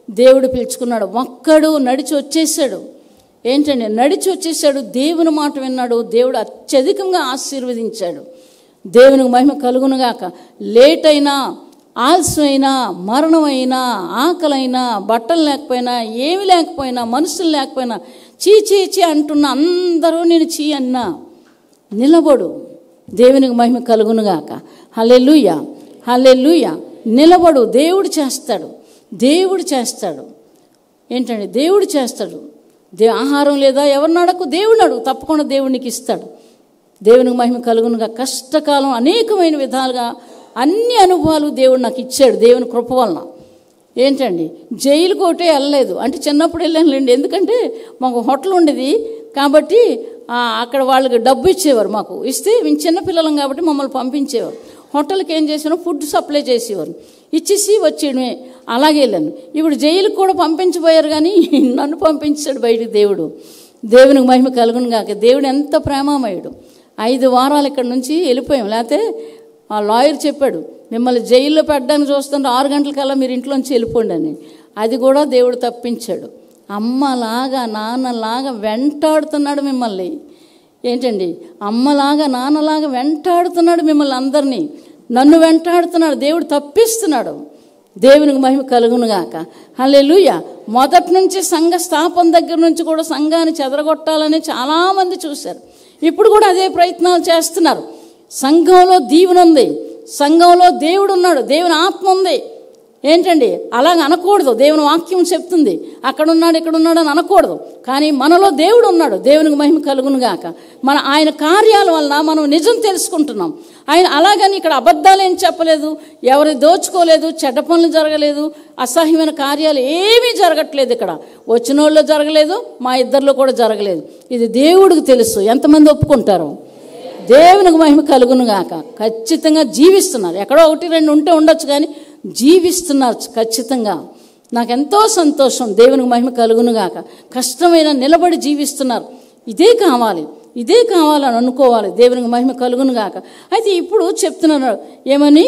దేవుడు పిలుచుకున్నాడు. ఒక్కడు నడిచి వచ్చేసాడు. ఏంటంటే నడిచి వచ్చేసాడు, దేవుని మాట విన్నాడు, దేవుడు అత్యధికంగా ఆశీర్వదించాడు. దేవునికి మహిమ కలుగునుగాక. లేట్ అయినా, ఆలస్యమైనా, మరణమైనా, ఆకలైనా, బట్టలు లేకపోయినా, ఏమి లేకపోయినా, మనుషులు లేకపోయినా, చీ చీ చీ అంటున్న అందరూ నేను చీ అన్నా, నిలబడు. దేవునికి మహిమ కలుగునుగాక. హల్లెలూయా, హల్లెలూయా. నిలబడు. దేవుడు చేస్తాడు, దేవుడు చేస్తాడు. ఏంటండి దేవుడు చేస్తాడు. ఆహారం లేదా ఎవరిని అడగకు, దేవుడిని అడుగు, తప్పకుండా దేవుడికి ఇస్తాడు. దేవునికి మహిమ కలుగునుగా. కష్టకాలం అనేకమైన విధాలుగా అన్ని అనుభవాలు దేవుడు నాకు ఇచ్చాడు దేవుని కృప వలన. ఏంటండి జైలు కోటే వెళ్ళలేదు అంటే చిన్నప్పుడు వెళ్ళానులేండి, ఎందుకంటే మాకు హోటల్ ఉండేది కాబట్టి అక్కడ వాళ్ళకి డబ్బు ఇచ్చేవారు. మాకు ఇస్తే మేము చిన్నపిల్లలం కాబట్టి మమ్మల్ని పంపించేవారు. హోటల్కి ఏం చేసానో ఫుడ్ సప్లై చేసేవారు, ఇచ్చేసి వచ్చేయడమే. అలాగే వెళ్ళాను. ఇప్పుడు జైలుకి కూడా పంపించబోయారు కానీ నన్ను పంపించాడు బయటికి దేవుడు. దేవునికి మహిమ కలుగును గాక. దేవుడు ఎంత ప్రేమామయుడు. 5 వారాలు ఇక్కడ నుంచి వెళ్ళిపోయాం. లేకపోతే ఆ లాయర్ చెప్పాడు, మిమ్మల్ని జైల్లో పెట్టడానికి చూస్తుంటే 6 గంటలకల్లా మీరు ఇంట్లోంచి వెళ్ళిపోండి అని. అది కూడా దేవుడు తప్పించాడు. అమ్మలాగా నాన్నలాగా వెంటాడుతున్నాడు మిమ్మల్ని. ఏంటండి అమ్మలాగా నాన్నలాగా వెంటాడుతున్నాడు మిమ్మల్ని అందరినీ. నన్ను వెంటాడుతున్నాడు, దేవుడు తప్పిస్తున్నాడు. దేవునికి మహిమ కలుగునుగాక. హల్లెలూయా. మొదటి నుంచి సంఘ స్థాపన దగ్గర నుంచి కూడా సంఘాన్ని చెదరగొట్టాలని చాలామంది చూశారు. ఇప్పుడు కూడా అదే ప్రయత్నాలు చేస్తున్నారు. సంఘంలో దీవెన ఉంది, సంఘంలో దేవుడు ఉన్నాడు, దేవుని ఆత్మ ఉంది. ఏంటండి అలాగ అనకూడదు. దేవుని వాక్యం చెప్తుంది అక్కడున్నాడు ఇక్కడున్నాడు అని అనకూడదు. కానీ మనలో దేవుడు ఉన్నాడు. దేవునికి మహిమ కలుగునుగాక. ఆయన కార్యాల వలన మనం నిజం తెలుసుకుంటున్నాం. ఆయన అలాగని ఇక్కడ అబద్ధాలు ఏం చెప్పలేదు, ఎవరి దోచుకోలేదు, చెడ్డ పనులు జరగలేదు, అసహ్యమైన కార్యాలు ఏమీ జరగట్లేదు. ఇక్కడ వచ్చిన వాళ్ళు జరగలేదు, మా ఇద్దరిలో కూడా జరగలేదు. ఇది దేవుడికి తెలుసు. ఎంతమంది ఒప్పుకుంటారు? దేవునికి మహిమ కలుగునుగాక. ఖచ్చితంగా జీవిస్తున్నారు. ఎక్కడో 1-2 ఉంటే ఉండొచ్చు కానీ జీవిస్తున్నారు ఖచ్చితంగా. నాకెంతో సంతోషం. దేవునికి మహిమ కలుగునుగాక. కష్టమైన నిలబడి జీవిస్తున్నారు. ఇదే కావాలి, ఇదే కావాలని అనుకోవాలి. దేవునికి మహిమ కలుగునుగాక. అయితే ఇప్పుడు చెప్తున్నారు ఏమని,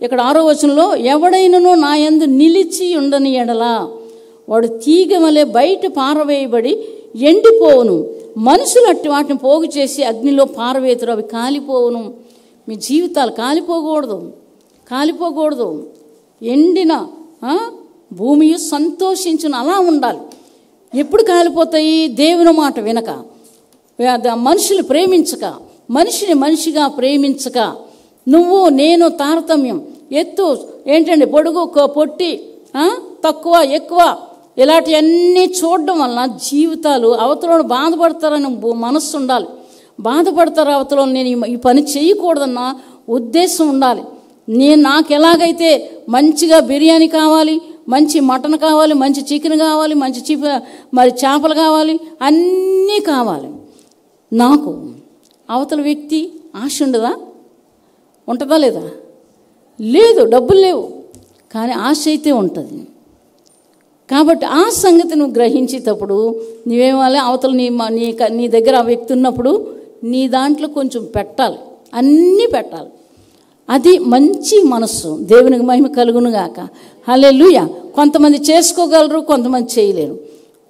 ఇక్కడ 6వ వచనంలో, ఎవడైనను నా యందు నిలిచి ఉండని ఎడలా వాడు తీగ వలె బయట పారవేయబడి ఎండిపోవును, మనుషులు అట్టి వాటిని పోగు చేసి అగ్నిలో పారవేతురు, అవి కాలిపోవును. మీ జీవితాలు కాలిపోకూడదు, కాలిపోకూడదు. ఎండిన భూమి సంతోషించును, అలా ఉండాలి. ఎప్పుడు కాలిపోతాయి? దేవుని మాట వినక, మనుషులు ప్రేమించక, మనిషిని మనిషిగా ప్రేమించక, నువ్వు నేను తారతమ్యం, ఎత్తు ఏంటండి, పొడుగు పొట్టి, తక్కువ ఎక్కువ, ఇలాంటివన్నీ చూడడం వలన జీవితాలు అవతలను బాధపడతారని మనస్సు ఉండాలి. బాధపడతారు అవతల, నేను ఈ పని చేయకూడదన్న ఉద్దేశం ఉండాలి. నాకు ఎలాగైతే మంచిగా బిర్యానీ కావాలి, మంచి మటన్ కావాలి, మంచి చికెన్ కావాలి, మంచి చేపలు కావాలి, అన్నీ కావాలి. నాకు అవతల వ్యక్తి ఆశ ఉండదా? ఉంటుందా లేదా? లేదు, డబ్బులు లేవు కానీ ఆశ అయితే ఉంటుంది. కాబట్టి ఆ సంగతి నువ్వు గ్రహించేటప్పుడు నువ్వేమాలి, అవతల నీ దగ్గర ఆ వ్యక్తి ఉన్నప్పుడు నీ దాంట్లో కొంచెం పెట్టాలి, అన్నీ పెట్టాలి. అది మంచి మనస్సు. దేవునికి మహిమ కలుగునుగాక. హల్లెలూయా. కొంతమంది చేసుకోగలరు, కొంతమంది చేయలేరు.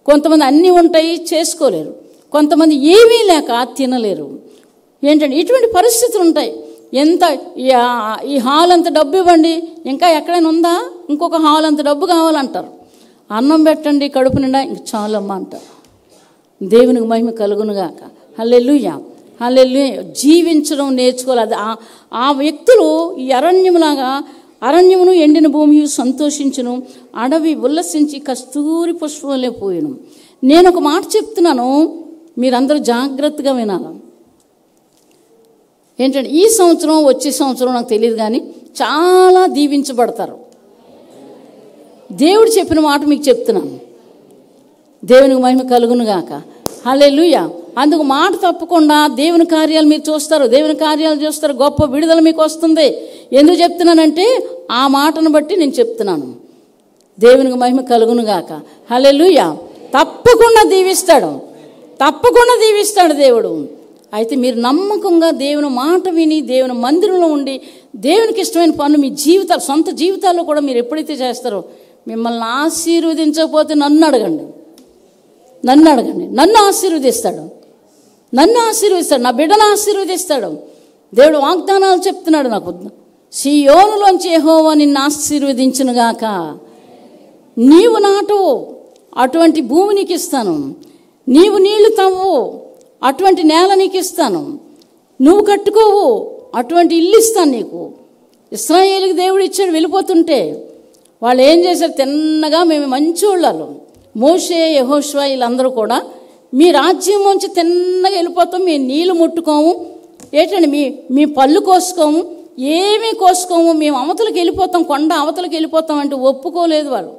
కొంతమంది అన్నీ ఉంటాయి చేసుకోలేరు, కొంతమంది ఏమీ లేక తినలేరు. ఏంటంటే ఇటువంటి పరిస్థితులు ఉంటాయి. ఎంత ఈ హాల్ అంత డబ్బు ఇవ్వండి, ఇంకా ఎక్కడైనా ఉందా, ఇంకొక హాల్ అంత డబ్బు కావాలంటారు. అన్నం పెట్టండి కడుపు నిండా, ఇంక చాలమ్మా అంటారు. దేవునికి మహిమ కలుగునుగాక. హల్లెలూయా, హల్లెలూయా. జీవించడం నేర్చుకోవాలి. అది ఆ వ్యక్తులు ఈ అరణ్యములాగా, అరణ్యమును ఎండిన భూమి సంతోషించును, అడవి ఉల్లసించి కస్తూరి పుష్పంలే పోయిను. నేను ఒక మాట చెప్తున్నాను, మీరందరూ జాగ్రత్తగా వినాలి. ఏంటంటే ఈ సంవత్సరం వచ్చే సంవత్సరం నాకు తెలియదు కానీ చాలా దీవించబడతారు. దేవుడు చెప్పిన మాట మీకు చెప్తున్నాను. దేవునికి మహిమ కలుగునుగాక. హల్లెలూయా. అందుకు మాట తప్పకుండా దేవుని కార్యాలు మీరు చూస్తారు, దేవుని కార్యాలు చూస్తారు, గొప్ప విడుదల మీకు వస్తుంది. ఎందుకు చెప్తున్నానంటే ఆ మాటను బట్టి నేను చెప్తున్నాను. దేవునికి మహిమ కలుగునుగాక. హల్లెలూయా. తప్పకుండా దీవిస్తాడు, తప్పకుండా దీవిస్తాడు దేవుడు. అయితే మీరు నమ్మకంగా దేవుని మాట విని దేవుని మందిరంలో ఉండి దేవునికి ఇష్టమైన పనులు మీ జీవితాలు, సొంత జీవితాల్లో కూడా మీరు ఎప్పుడైతే చేస్తారో, మిమ్మల్ని ఆశీర్వదించకపోతే నన్ను అడగండి. నన్ను అడగండి, నన్ను ఆశీర్వదిస్తాడు, నన్ను ఆశీర్వదిస్తాడు, నా బిడ్డను ఆశీర్వదిస్తాడు. దేవుడు వాగ్దానాలు చెప్తున్నాడు నాకు. సీయోనులోంచి యెహోవా నిన్ను ఆశీర్వదించునుగాక. నీవు నాటువు, అటువంటి భూమి నీకు ఇస్తాను. నీవు నీళ్లు తవ్వు, అటువంటి నేల నీకు ఇస్తాను. నువ్వు కట్టుకోవు, అటువంటి ఇల్లు ఇస్తాను నీకు. ఇశ్రాయేలుకి దేవుడు ఇచ్చాడు. వెళ్ళిపోతుంటే వాళ్ళు ఏం చేశారు? తిన్నగా మేము మంచోళ్ళం, మోషే యెహోషువ వీళ్ళందరూ కూడా మీ రాజ్యంలోంచి తిన్నగా వెళ్ళిపోతాం, మేము నీళ్ళు ముట్టుకోము, ఏంటండి మీ పళ్ళు కోసుకోము, ఏమీ కోసుకోము, మేము అవతలకి వెళ్ళిపోతాం, కొండ అవతలకి వెళ్ళిపోతాం అంటే ఒప్పుకోలేదు వాళ్ళు.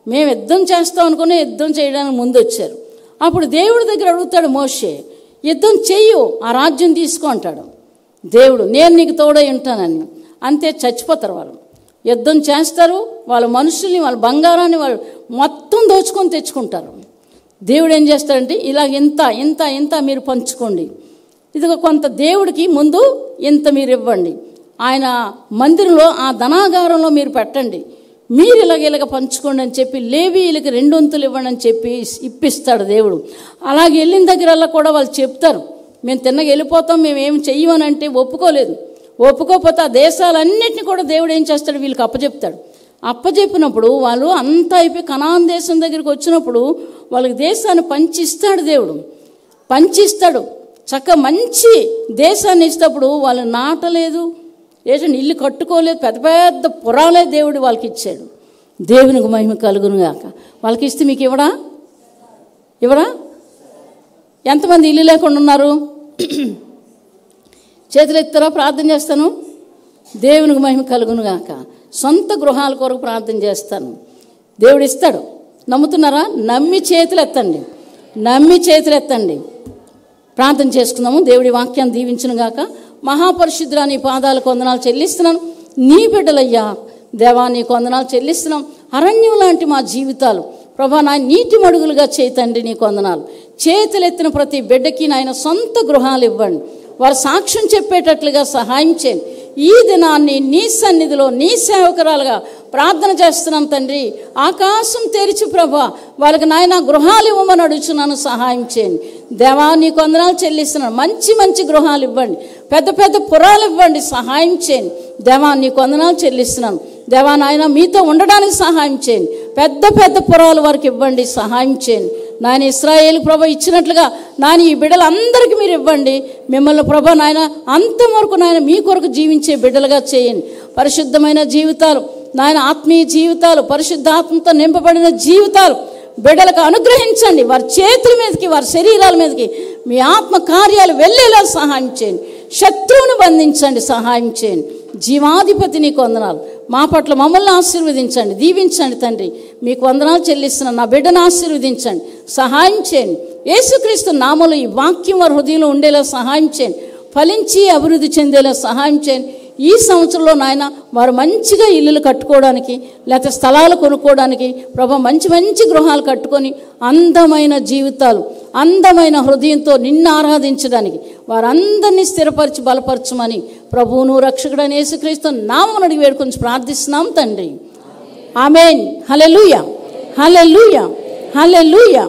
మేము యుద్ధం చేస్తాం అనుకుని యుద్ధం చేయడానికి ముందు వచ్చారు. అప్పుడు దేవుడి దగ్గర అడుగుతాడు మోషే, యుద్ధం చెయ్యు, ఆ రాజ్యం తీసుకో అంటాడు దేవుడు. నేను నీకు తోడై ఉంటానని. అంతే, చచ్చిపోతారు వాళ్ళు. యుద్ధం చేస్తారు, వాళ్ళ మనుషుల్ని, వాళ్ళ బంగారాన్ని వాళ్ళు మొత్తం దోచుకొని తెచ్చుకుంటారు. దేవుడు ఏం చేస్తాడంటే, ఇలా ఇంత ఇంత ఇంత మీరు పంచుకోండి, ఇదిగో కొంత దేవుడికి ముందు ఇంత మీరు ఇవ్వండి, ఆయన మందిరంలో ఆ ధనాగారంలో మీరు పెట్టండి, మీరు ఇలాగ పంచుకోండి అని చెప్పి లేవీయులకి 2 వంతులు ఇవ్వండి అని చెప్పి ఇప్పిస్తాడు దేవుడు. అలాగే వెళ్ళిన దగ్గరల్లా కూడా వాళ్ళు చెప్తారు, మేము తిన్నగా వెళ్ళిపోతాం, మేము ఏమి చెయ్యమని అంటే ఒప్పుకోలేదు. ఒప్పుకోకపోతే ఆ దేశాలన్నింటినీ కూడా దేవుడు ఏం చేస్తాడు? వీళ్ళకి అప్పచెప్తాడు. అప్పచెప్పినప్పుడు వాళ్ళు అంతా అయిపోయి కనాన్ దేశం దగ్గరికి వచ్చినప్పుడు వాళ్ళకి దేశాన్ని పంచిస్తాడు దేవుడు, పంచిస్తాడు. చక్కగా మంచి దేశాన్ని ఇస్తప్పుడు వాళ్ళు నాటలేదు, ఏంటంటే ఇల్లు కట్టుకోలేదు, పెద్ద పెద్ద పురాలే దేవుడు వాళ్ళకి ఇచ్చాడు. దేవునికి మహిమ కలుగును గాక. వాళ్ళకి ఇస్తే మీకు ఇవ్వడా? ఎంతమంది ఇల్లు లేకుండా ఉన్నారు? చేతులు ఎత్తారా? ప్రార్థన చేస్తాను. దేవునికి మహిమ కలుగును గాక. సొంత గృహాల కొరకు ప్రార్థన చేస్తాను. దేవుడు ఇస్తాడు. నమ్ముతున్నారా? నమ్మి చేతులు ఎత్తండి, నమ్మి చేతులు ఎత్తండి. ప్రార్థన చేసుకుందాము. దేవుడి వాక్యాన్ని దీవించును గాక. మహాపరిశుద్ధుడా, నీ పాదాలకు వందనాలు చెల్లిస్తున్నాను. నీ బిడ్డలయ్యా దేవా, నీకు వందనాలు చెల్లిస్తున్నాం. అరణ్యం లాంటి మా జీవితాలు ప్రభా నా నీటి మడుగులుగా చేతండి, నీకు వందనాలు. చేతులెత్తిన ప్రతి బిడ్డకి నాయన సొంత గృహాలు ఇవ్వండి, వారు సాక్ష్యం చెప్పేటట్లుగా సహాయం చేయండి. ఈ దినాన్ని నీ సన్నిధిలో నీ సేవకురాలుగా ప్రార్థన చేస్తున్నాం తండ్రి. ఆకాశం తెరిచి ప్రభా వాళ్ళకి నాయన గృహాలు ఇవ్వమని అడుగుతున్నాను, సహాయం చేయండి దేవా. నీకు వందనాలు చెల్లిస్తున్నాను. మంచి మంచి గృహాలు ఇవ్వండి, పెద్ద పెద్ద పురాలు ఇవ్వండి, సహాయం చేయండి దేవా. నీకు వందనాలు చెల్లిస్తున్నాను దేవా. నాయన మీతో ఉండడానికి సహాయం చేయండి, పెద్ద పెద్ద పురాలు వారికి ఇవ్వండి, సహాయం చేయండి నాయన. ఇశ్రాయేలు ప్రభ ఇచ్చినట్లుగా నాయన ఈ బిడ్డలందరికీ మీరు ఇవ్వండి. మిమ్మల్ని ప్రభ నాయన అంతవరకు నాయన మీ కొరకు జీవించే బిడ్డలుగా చేయండి. పరిశుద్ధమైన జీవితాలు నాయన, ఆత్మీయ జీవితాలు, పరిశుద్ధాత్మతో నింపబడిన జీవితాలు బిడ్డలకు అనుగ్రహించండి. వారి చేతుల మీదకి, వారి శరీరాల మీదకి మీ ఆత్మ కార్యాలు వెళ్ళేలా సహాయం చేయండి. శత్రువును బంధించండి, సహాయం చేయండి. జీవాధిపతి నీకు వందనాలు. మా పట్ల మమ్మల్ని ఆశీర్వదించండి, దీవించండి తండ్రి. మీకు వందనాలు చెల్లిస్తున్నాను. నా బిడ్డను ఆశీర్వదించండి, సహాయం చేయండి. యేసుక్రీస్తు నామములో ఈ వాక్యం వారి హృదయంలో ఉండేలా సహాయం చేయండి. ఫలించి అభివృద్ధి చెందేలా సహాయం చేయండి. ఈ సంవత్సరంలో నాయన వారు మంచిగా ఇల్లులు కట్టుకోవడానికి, లేకపోతే స్థలాలు కొనుక్కోవడానికి ప్రభా మంచి మంచి గృహాలు కట్టుకొని అందమైన జీవితాలు, అందమైన హృదయంతో నిన్ను ఆరాధించడానికి వారందరినీ స్థిరపరిచి బలపరచమని ప్రభువును రక్షకుడైన యేసుక్రీస్తు నామమున అడిగి వేడుకొని ప్రార్థిస్తున్నాం తండ్రి. ఆమేన్. హల్లెలూయా, హల్లెలూయా, హల్లెలూయా.